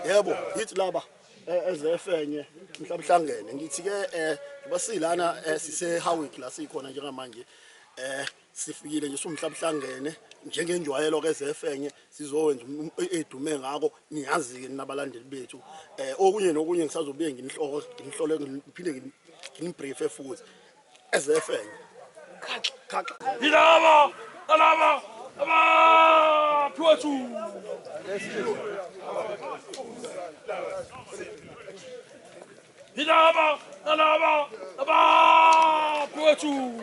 Yebo, yithi laba ezefenye mhlawumhlangene ngithi ke basilana sise Howick la sikhona njengamanje sifikile nje somhlabhlangene njengenjwayelo ke ezefenye sizowenza edume ngako niyazi ke nabalandeli bethu okunye nokunye ngisazobuye nginihlole ngiphinde nginibriefe futhi ezefenye ilaba Puatu Hilaba Puatu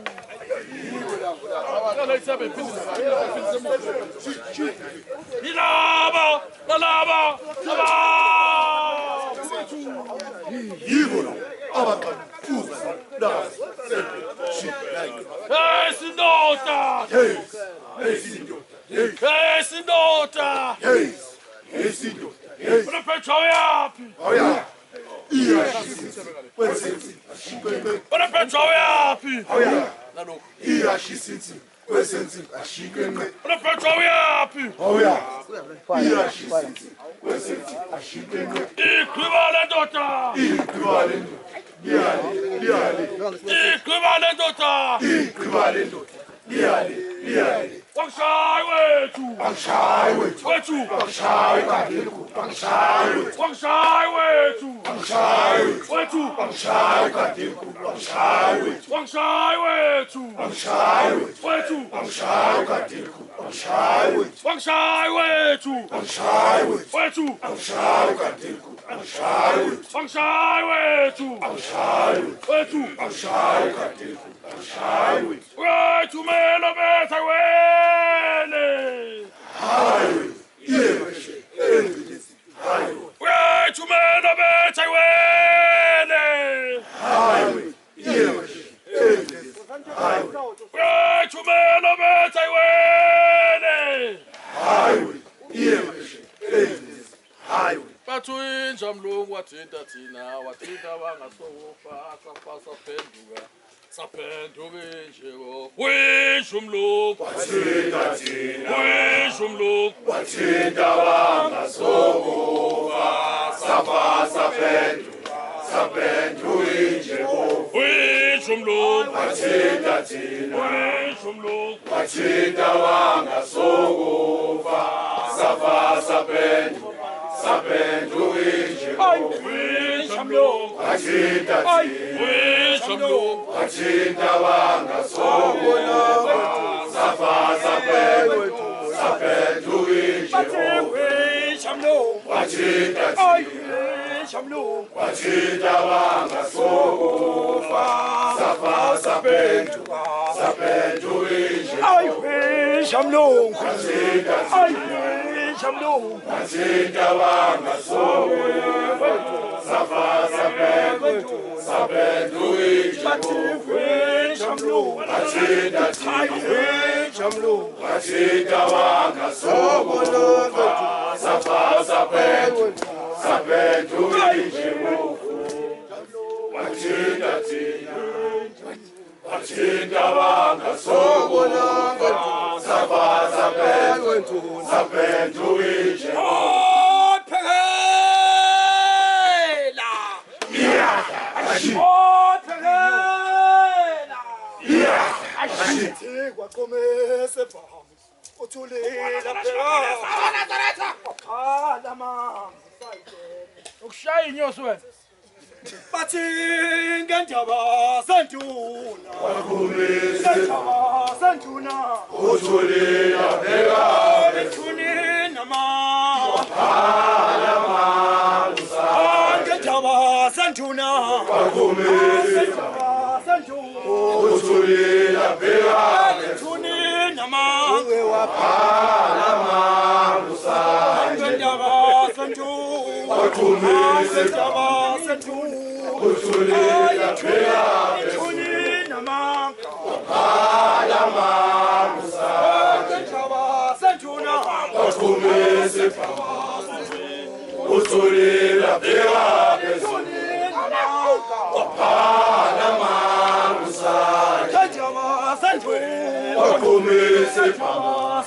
wakomise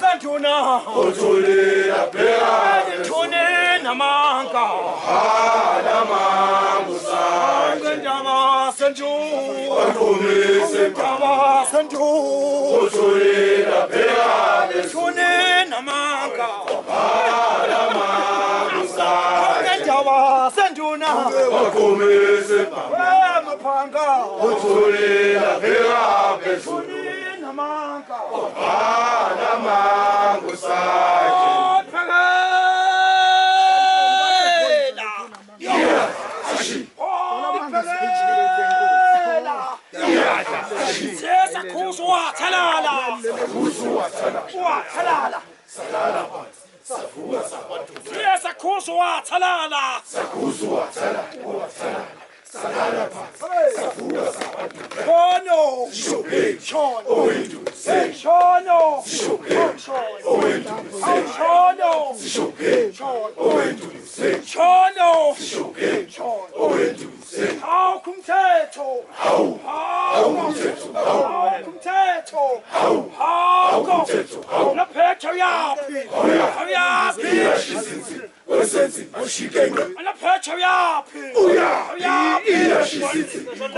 santuna othulela phela thune namanga alamangu sakhe ndaba santu wakomise ndaba santu othulela phela thune namanga alamangu sakhe ndaba santuna wakomise maphanga othulela phela thune namanga alamangu sakhe Sesa khuzwa thalala Sesa khuzwa thalala Shono Shono Shono How kumthetho laphethe uyapi wesenzi oshikenge laphethe uyapi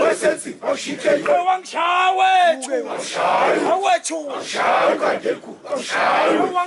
wesenzi oshikenge wangishawe kangeku wangishawe